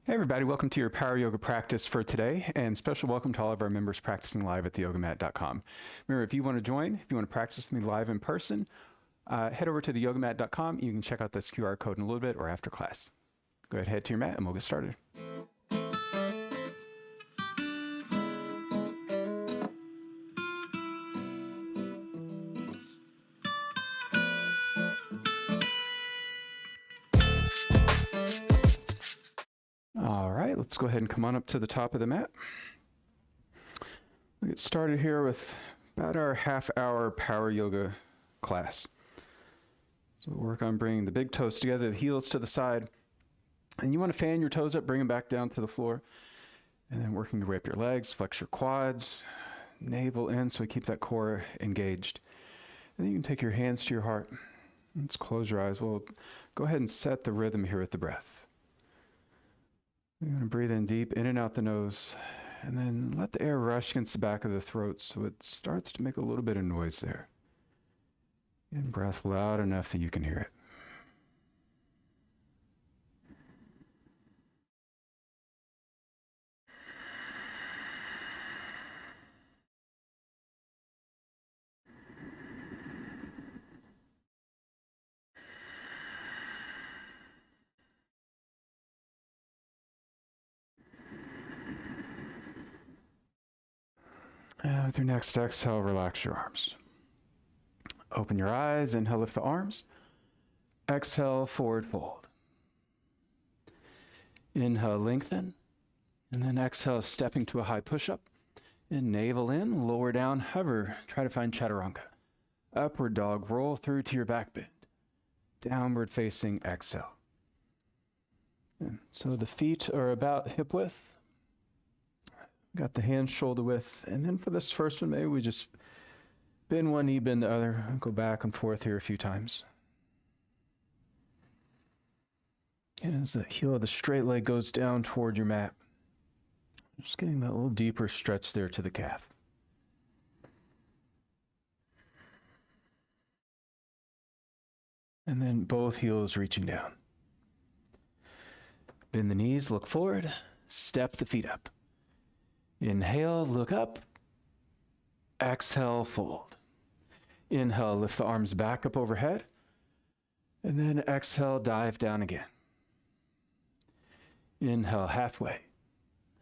Hey everybody, welcome to your power yoga practice for today, and special welcome to all of our members practicing live at theyogamat.com. Remember, if you want to join, if you want to practice with me live in person, head over to theyogamat.com. You can check out this QR code in a little bit or after class. Go ahead, head to your mat and we'll get started. All right, let's go ahead and come on up to the top of the mat. We'll get started here with about our half-hour power yoga class. So we'll work on bringing the big toes together, the heels to the side. And you want to fan your toes up, bring them back down to the floor. And then working your way up your legs, flex your quads, navel in so we keep that core engaged. And then you can take your hands to your heart. Let's close your eyes. We'll go ahead and set the rhythm here with the breath. You're going to breathe in deep, in and out the nose, and then let the air rush against the back of the throat so it starts to make a little bit of noise there. And breath loud enough that you can hear it. With your next exhale, relax your arms. Open your eyes, inhale, lift the arms. Exhale, forward fold. Inhale, lengthen. And then exhale, stepping to a high push-up. And navel in, lower down, hover. Try to find chaturanga. Upward dog, roll through to your back bend. Downward facing exhale. And so the feet are about hip width. Got the hands shoulder width. And then for this first one, maybe we just bend one knee, bend the other. Go back and forth here a few times. And as the heel of the straight leg goes down toward your mat, just getting that little deeper stretch there to the calf. And then both heels reaching down. Bend the knees, look forward, step the feet up. Inhale, look up. Exhale, fold. Inhale, lift the arms back up overhead. And then exhale, dive down again. Inhale, halfway.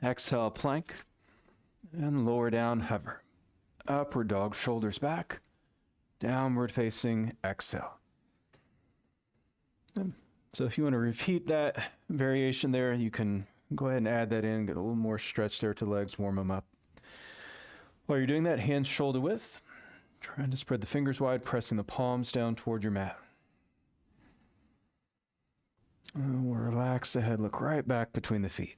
Exhale, plank. And lower down, hover. Upward dog, shoulders back. Downward facing, exhale. So if you want to repeat that variation there, you can go ahead and add that in, get a little more stretch there to the legs, warm them up. While you're doing that, hands shoulder width, trying to spread the fingers wide, pressing the palms down toward your mat. And we'll relax the head, look right back between the feet.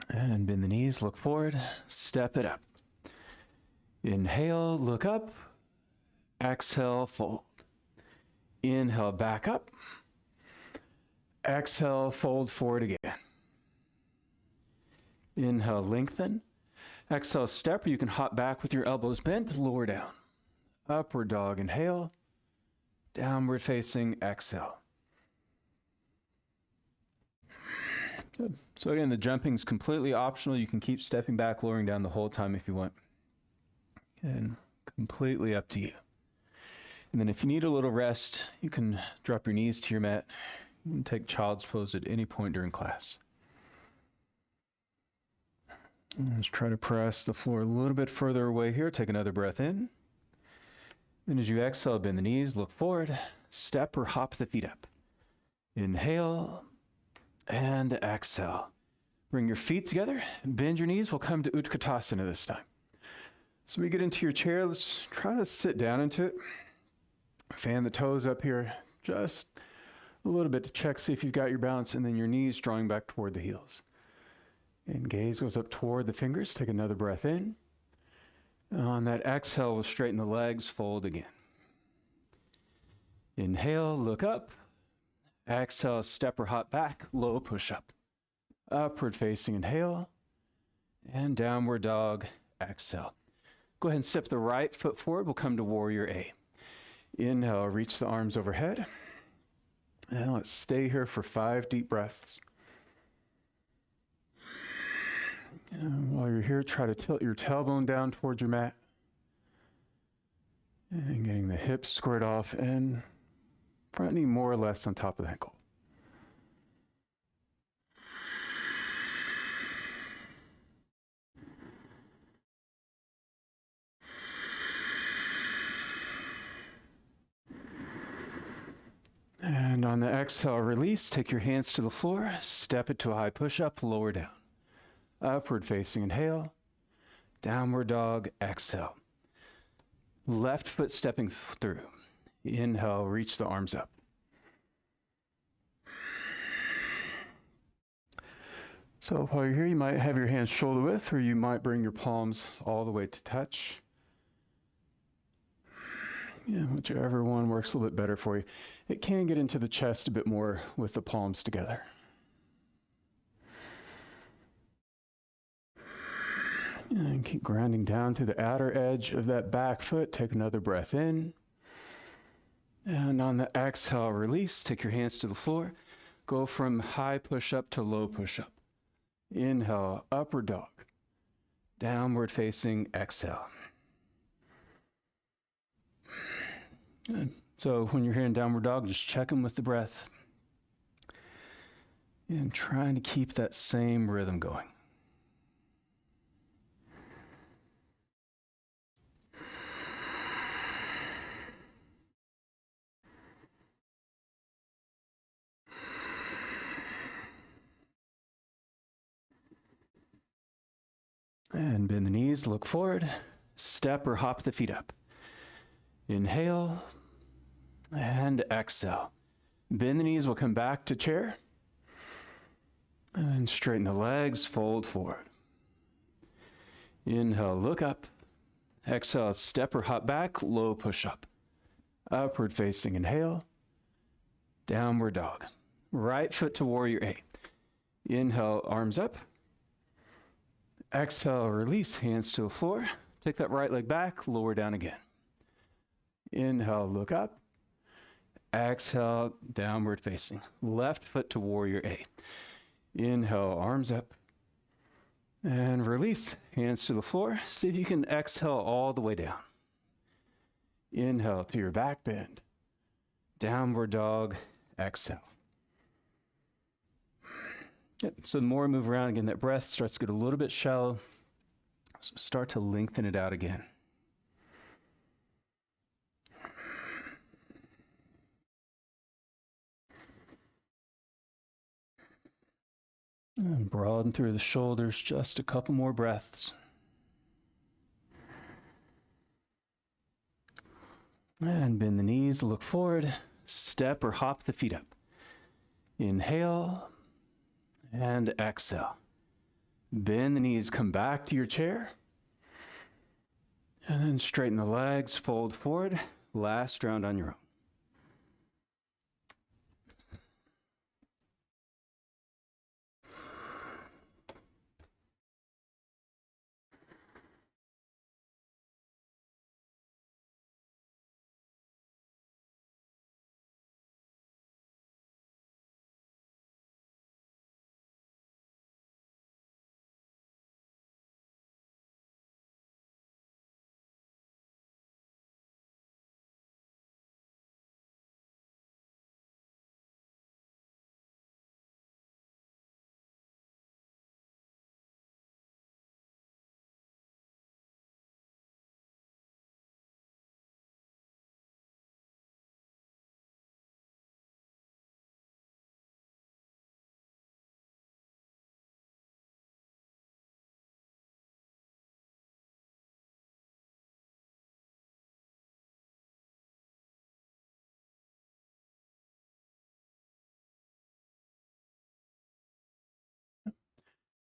And bend the knees, look forward, step it up. Inhale, look up. Exhale, fold. Inhale, back up. Exhale, fold forward again. Inhale, lengthen. Exhale, step, or you can hop back with your elbows bent, lower down. Upward dog, inhale. Downward facing, exhale. Good. So again, the jumping is completely optional. You can keep stepping back, lowering down the whole time if you want. And completely up to you. And then if you need a little rest, you can drop your knees to your mat. You can take child's pose at any point during class. And let's try to press the floor a little bit further away here. Take another breath in. Then as you exhale, bend the knees, look forward, step or hop the feet up. Inhale and exhale. Bring your feet together, bend your knees. We'll come to Utkatasana this time. So we get into your chair, let's try to sit down into it. Fan the toes up here, just a little bit to check, see if you've got your balance, and then your knees drawing back toward the heels. And gaze goes up toward the fingers. Take another breath in. And on that exhale, we'll straighten the legs, fold again. Inhale, look up. Exhale, step or hop back, low push up. Upward facing inhale, and downward dog, exhale. Go ahead and step the right foot forward. We'll come to Warrior A. Inhale, reach the arms overhead. And let's stay here for 5 deep breaths. And while you're here, try to tilt your tailbone down towards your mat. And getting the hips squared off and front knee more or less on top of the ankle. And on the exhale, release, take your hands to the floor, step it to a high push-up, lower down. Upward facing, inhale. Downward dog, exhale. Left foot stepping through. Inhale, reach the arms up. So while you're here, you might have your hands shoulder width, or you might bring your palms all the way to touch. Yeah, whichever one works a little bit better for you. It can get into the chest a bit more with the palms together. And keep grounding down to the outer edge of that back foot. Take another breath in. And on the exhale, release. Take your hands to the floor. Go from high push-up to low push-up. Inhale, upward dog. Downward facing, exhale. Good. So when you're here in downward dog, just check in with the breath. And trying to keep that same rhythm going. And bend the knees, look forward, step or hop the feet up. Inhale and exhale. Bend the knees, we'll come back to chair. And then straighten the legs, fold forward. Inhale, look up. Exhale, step or hop back, low push up. Upward facing, inhale. Downward dog. Right foot to Warrior A. Inhale, arms up. Exhale, release, hands to the floor. Take that right leg back, lower down again. Inhale, look up. Exhale, downward facing. Left foot to Warrior A. Inhale, arms up. And release, hands to the floor. See if you can exhale all the way down. Inhale to your back bend. Downward dog, exhale. Yep. So the more we move around, again, that breath starts to get a little bit shallow. So start to lengthen it out again. And broaden through the shoulders, just a couple more breaths. And bend the knees, look forward, step or hop the feet up. Inhale and exhale. Bend the knees, come back to your chair. And then straighten the legs, fold forward. Last round on your own.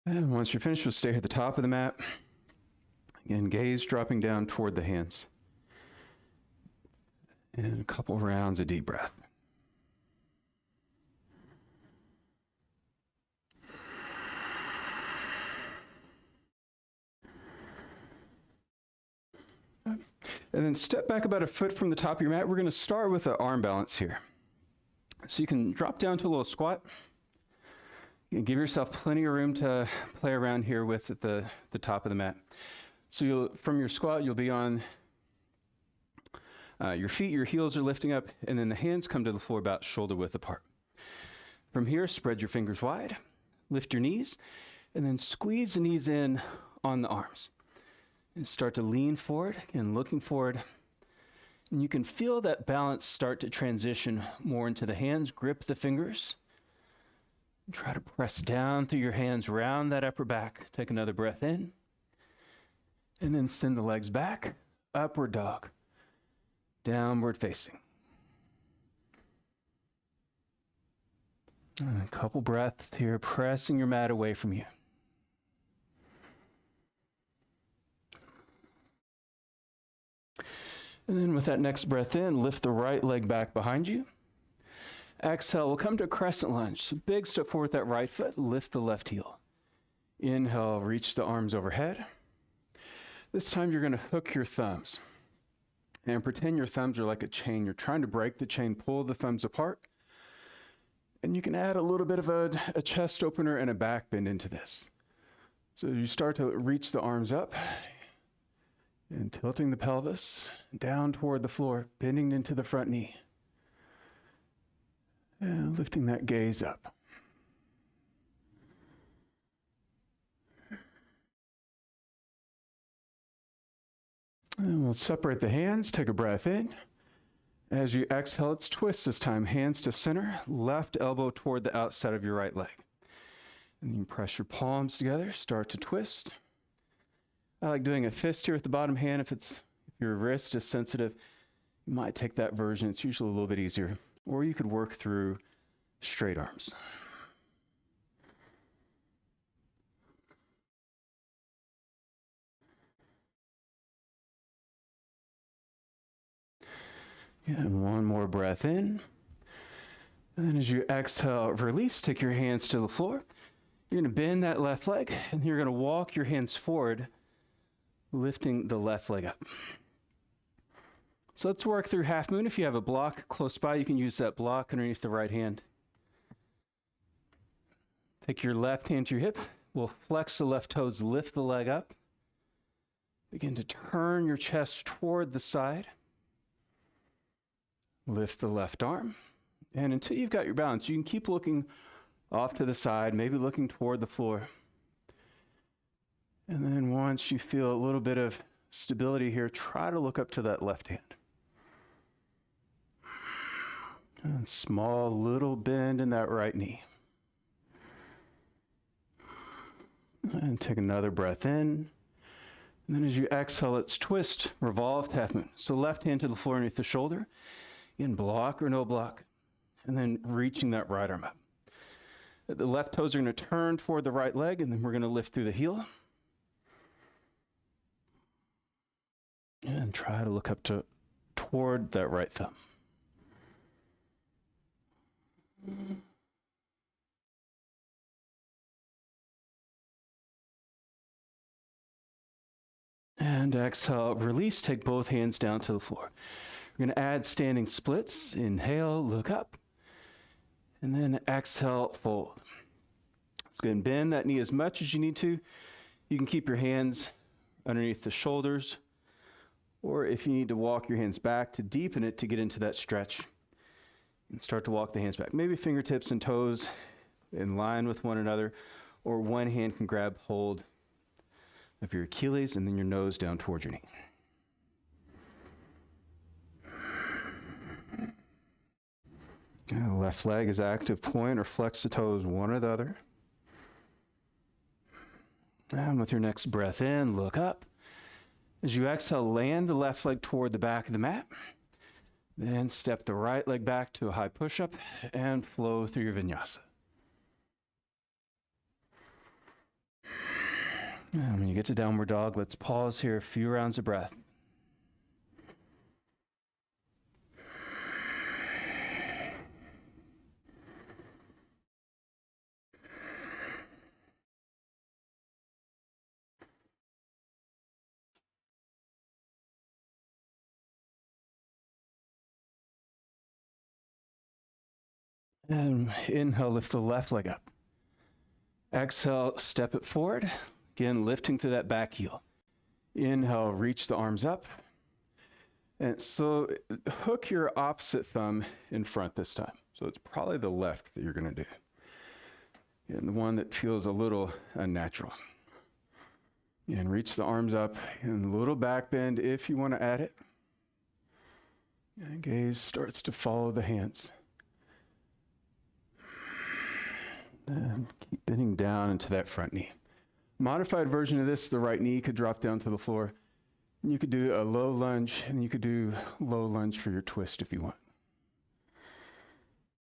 And once you're finished, we'll stay at the top of the mat. Again, gaze dropping down toward the hands. And a couple rounds of deep breath. And then step back about a foot from the top of your mat. We're going to start with an arm balance here. So you can drop down to a little squat. You can give yourself plenty of room to play around here with at the top of the mat. So from your squat, you'll be on your feet, your heels are lifting up, and then the hands come to the floor about shoulder width apart. From here, spread your fingers wide, lift your knees, and then squeeze the knees in on the arms. And start to lean forward and looking forward. And you can feel that balance start to transition more into the hands. Grip the fingers. And try to press down through your hands, round that upper back. Take another breath in. And then send the legs back. Upward dog. Downward facing. And a couple breaths here, pressing your mat away from you. And then with that next breath in, lift the right leg back behind you. Exhale, we'll come to a crescent lunge. So big step forward with that right foot, lift the left heel. Inhale, reach the arms overhead. This time you're going to hook your thumbs. And pretend your thumbs are like a chain. You're trying to break the chain, pull the thumbs apart. And you can add a little bit of a chest opener and a back bend into this. So you start to reach the arms up. And tilting the pelvis down toward the floor, bending into the front knee. And lifting that gaze up. And we'll separate the hands, take a breath in. As you exhale, let's twist this time. Hands to center, left elbow toward the outside of your right leg. And then you press your palms together, start to twist. I like doing a fist here with the bottom hand. If your wrist is sensitive, you might take that version. It's usually a little bit easier. Or you could work through straight arms. And one more breath in. And then as you exhale, release, take your hands to the floor. You're going to bend that left leg, and you're going to walk your hands forward, lifting the left leg up. So let's work through half moon. If you have a block close by, you can use that block underneath the right hand. Take your left hand to your hip. We'll flex the left toes, lift the leg up. Begin to turn your chest toward the side. Lift the left arm. And until you've got your balance, you can keep looking off to the side, maybe looking toward the floor. And then once you feel a little bit of stability here, try to look up to that left hand. And small little bend in that right knee. And take another breath in. And then as you exhale, let's twist, revolve to half moon. So left hand to the floor underneath the shoulder. Again, block or no block. And then reaching that right arm up. The left toes are going to turn toward the right leg, and then we're going to lift through the heel. And try to look up toward that right thumb. And exhale, release, take both hands down to the floor. We're going to add standing splits. Inhale, look up. And then exhale, fold. So go ahead and bend that knee as much as you need to. You can keep your hands underneath the shoulders, or if you need to walk your hands back to deepen it to get into that stretch, and start to walk the hands back. Maybe fingertips and toes in line with one another, or one hand can grab hold of your Achilles and then your nose down towards your knee. Left leg is active, point or flex the toes, one or the other. And with your next breath in, look up. As you exhale, land the left leg toward the back of the mat. Then step the right leg back to a high push-up and flow through your vinyasa. And when you get to downward dog, let's pause here, a few rounds of breath. And inhale, lift the left leg up. Exhale, step it forward. Again, lifting through that back heel. Inhale, reach the arms up. And so hook your opposite thumb in front this time. So it's probably the left that you're going to do. And the one that feels a little unnatural. And reach the arms up and a little back bend if you want to add it. And gaze starts to follow the hands. And keep bending down into that front knee. Modified version of this, the right knee could drop down to the floor. And you could do a low lunge, and you could do low lunge for your twist if you want.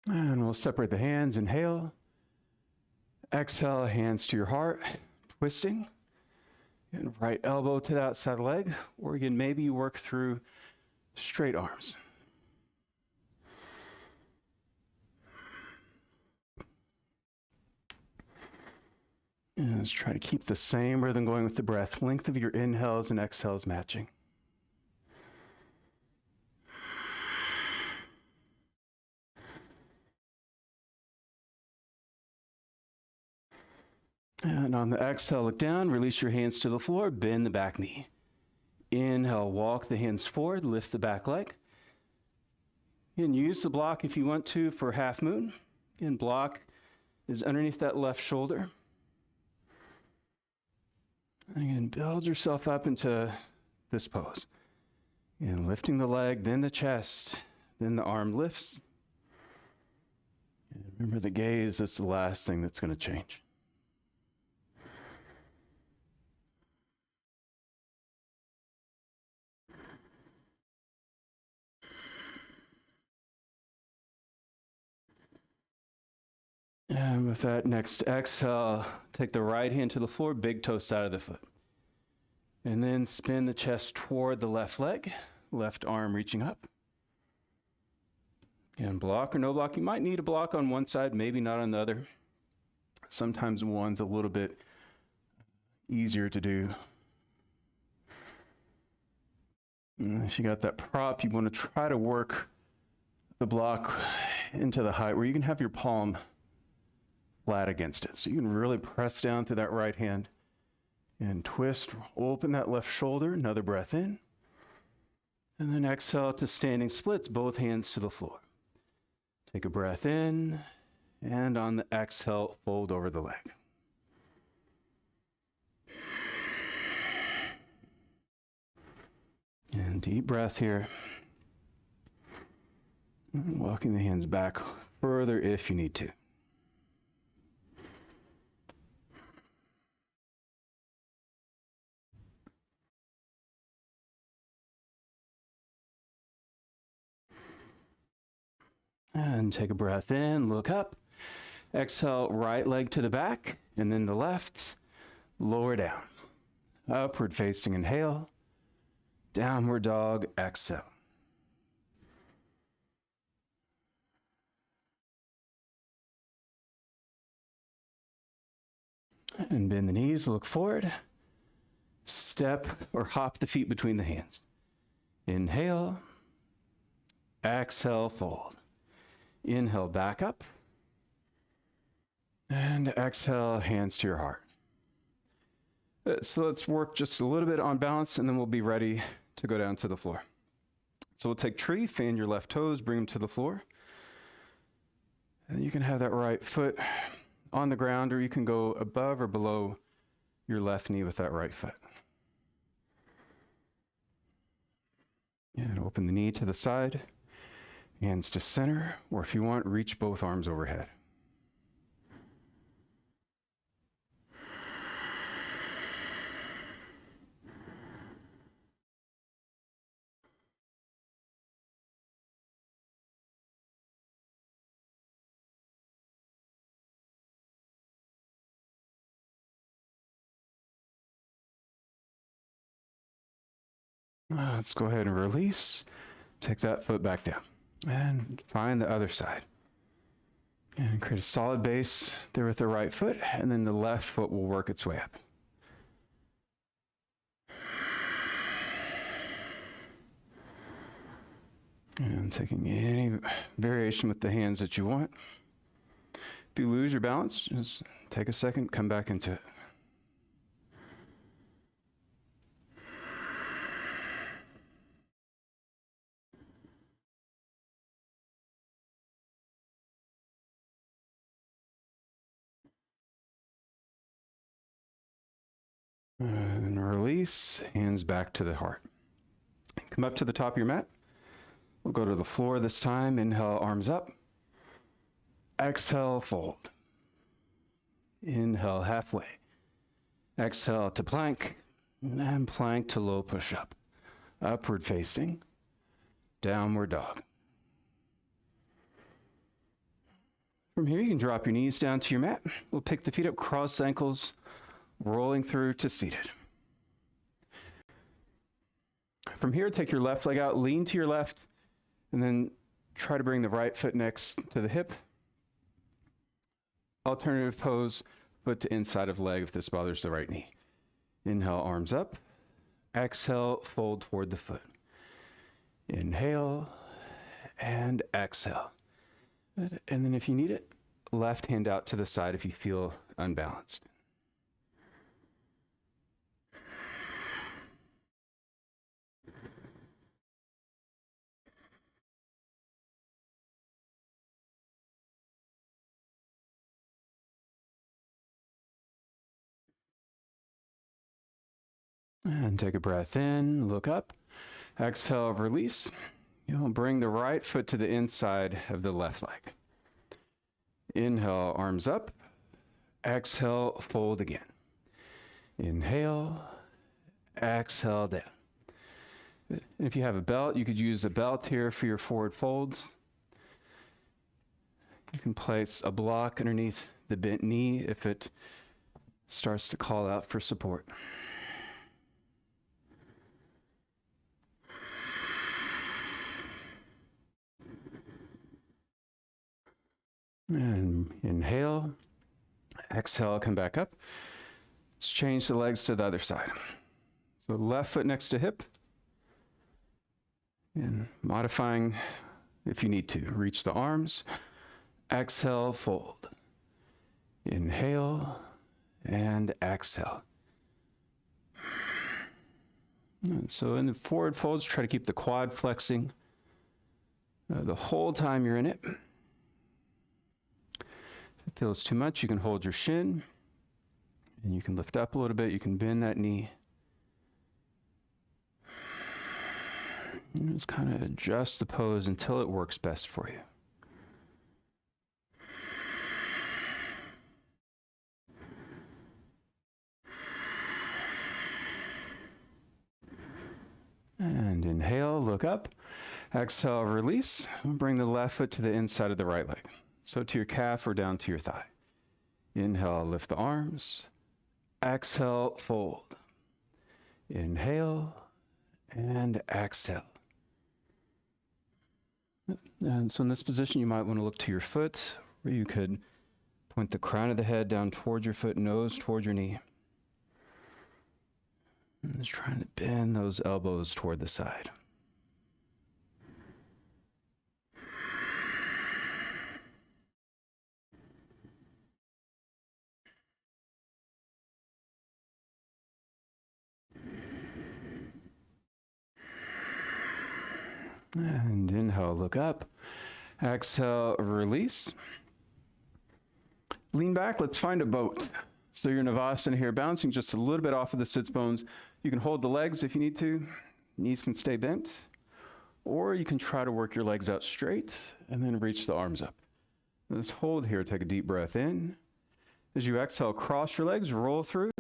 And we'll separate the hands. Inhale. Exhale, hands to your heart, twisting. And right elbow to the outside leg. Or again, maybe you work through straight arms. And let's try to keep the same rhythm going with the breath. Length of your inhales and exhales matching. And on the exhale, look down, release your hands to the floor, bend the back knee. Inhale, walk the hands forward, lift the back leg. And use the block if you want to for half moon. Again, block is underneath that left shoulder. Again, build yourself up into this pose. And lifting the leg, then the chest, then the arm lifts. And remember the gaze, that's the last thing that's going to change. And with that next exhale, take the right hand to the floor, big toe side of the foot. And then spin the chest toward the left leg, left arm reaching up. And block or no block, you might need a block on one side, maybe not on the other. Sometimes one's a little bit easier to do. And if you got that prop, you want to try to work the block into the height where you can have your palm flat against it. So you can really press down through that right hand and twist, open that left shoulder, another breath in. And then exhale to standing splits, both hands to the floor. Take a breath in, and on the exhale, fold over the leg. And deep breath here. And walking the hands back further if you need to. And take a breath in, look up. Exhale, right leg to the back, and then the left, lower down. Upward facing inhale, downward dog, exhale. And bend the knees, look forward. Step or hop the feet between the hands. Inhale, exhale, fold. Inhale, back up. And exhale, hands to your heart. So let's work just a little bit on balance, and then we'll be ready to go down to the floor. So we'll take tree, fan your left toes, bring them to the floor. And you can have that right foot on the ground, or you can go above or below your left knee with that right foot. And open the knee to the side. Hands to center, or if you want, reach both arms overhead. Let's go ahead and release. Take that foot back down. And find the other side. And create a solid base there with the right foot, and then the left foot will work its way up. And taking any variation with the hands that you want. If you lose your balance, just take a second, come back into it. And release, hands back to the heart. Come up to the top of your mat. We'll go to the floor this time. Inhale, arms up. Exhale, fold. Inhale, halfway. Exhale to plank, and plank to low push-up. Upward facing, downward dog. From here, you can drop your knees down to your mat. We'll pick the feet up, cross ankles, rolling through to seated. From here, take your left leg out, lean to your left, and then try to bring the right foot next to the hip. Alternative pose, foot to inside of leg if this bothers the right knee. Inhale, arms up. Exhale, fold toward the foot. Inhale and exhale. And then if you need it, left hand out to the side if you feel unbalanced. And take a breath in, look up. Exhale, release. You'll bring the right foot to the inside of the left leg. Inhale, arms up. Exhale, fold again. Inhale, exhale down. If you have a belt, you could use a belt here for your forward folds. You can place a block underneath the bent knee if it starts to call out for support. And inhale, exhale, come back up. Let's change the legs to the other side. So left foot next to hip. And modifying if you need to. Reach the arms. Exhale, fold. Inhale and exhale. And so in the forward folds, try to keep the quad flexing the whole time you're in it. If it feels too much, you can hold your shin and you can lift up a little bit. You can bend that knee. And just kind of adjust the pose until it works best for you. And inhale, look up. Exhale, release. Bring the left foot to the inside of the right leg. So to your calf or down to your thigh. Inhale, lift the arms. Exhale, fold. Inhale and exhale. And so in this position, you might want to look to your foot, or you could point the crown of the head down towards your foot, nose toward your knee. And just trying to bend those elbows toward the side. And inhale, look up. Exhale, release. Lean back, let's find a boat. So you're in Navasana here, bouncing just a little bit off of the sits bones. You can hold the legs if you need to. Knees can stay bent. Or you can try to work your legs out straight and then reach the arms up. Let's hold here, take a deep breath in. As you exhale, cross your legs, roll through.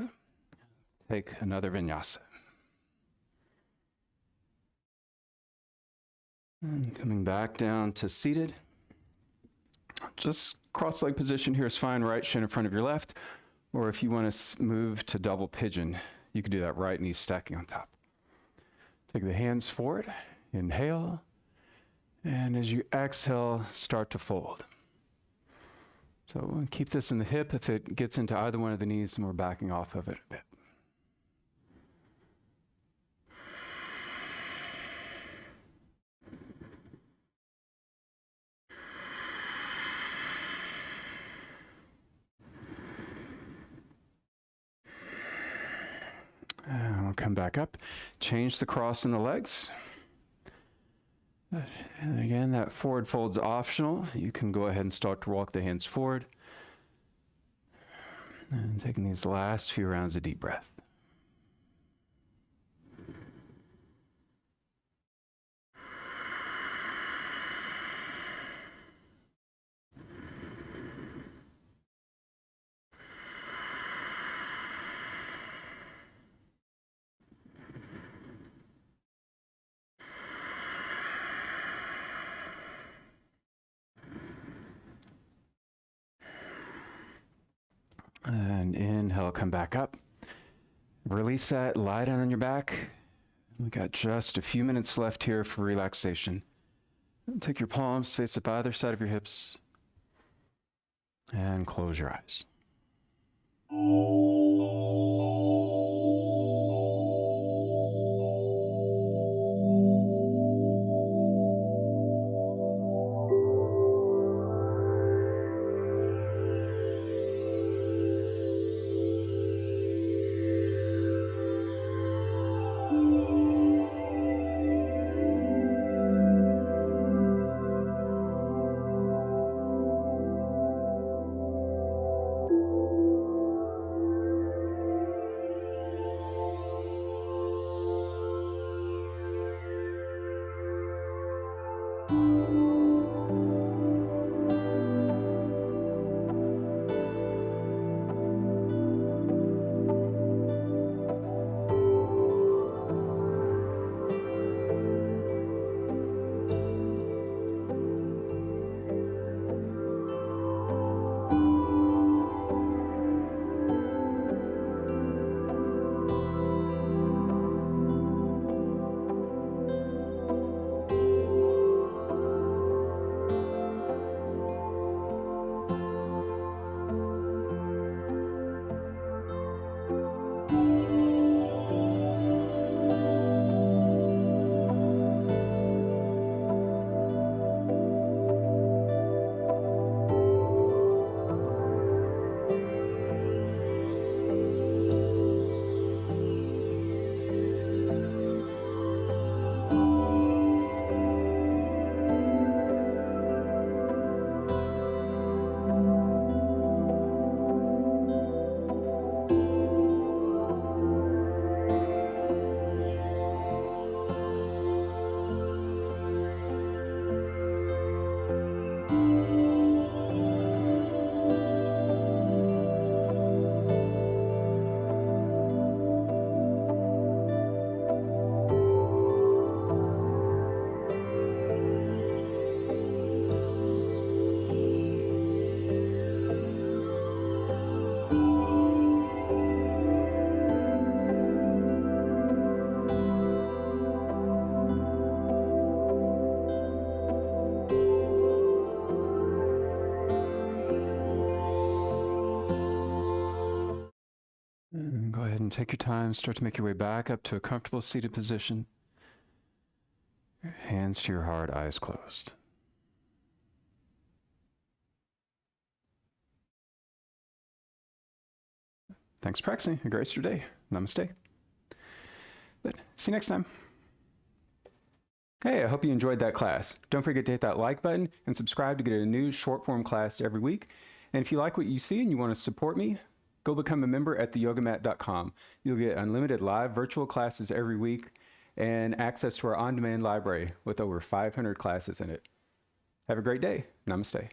Take another vinyasa. And coming back down to seated. Just cross-leg position here is fine. Right shin in front of your left. Or if you want to move to double pigeon, you can do that, right knee stacking on top. Take the hands forward. Inhale. And as you exhale, start to fold. So keep this in the hip. If it gets into either one of the knees, then we're backing off of it a bit. come back up. Change the cross in the legs. And again, that forward fold's optional. You can go ahead and start to walk the hands forward. And taking these last few rounds of deep breath. And inhale, come back up. Release that, lie down on your back. We got just a few minutes left here for relaxation. Take your palms, face up either side of your hips, and close your eyes. And go ahead and take your time. Start to make your way back up to a comfortable seated position. Hands to your heart, eyes closed. Thanks for practicing. Have a great your day. Namaste. But see you next time. Hey, I hope you enjoyed that class. Don't forget to hit that like button and subscribe to get a new short form class every week. And if you like what you see and you want to support me, go become a member at theyogamat.com. You'll get unlimited live virtual classes every week and access to our on-demand library with over 500 classes in it. Have a great day. Namaste.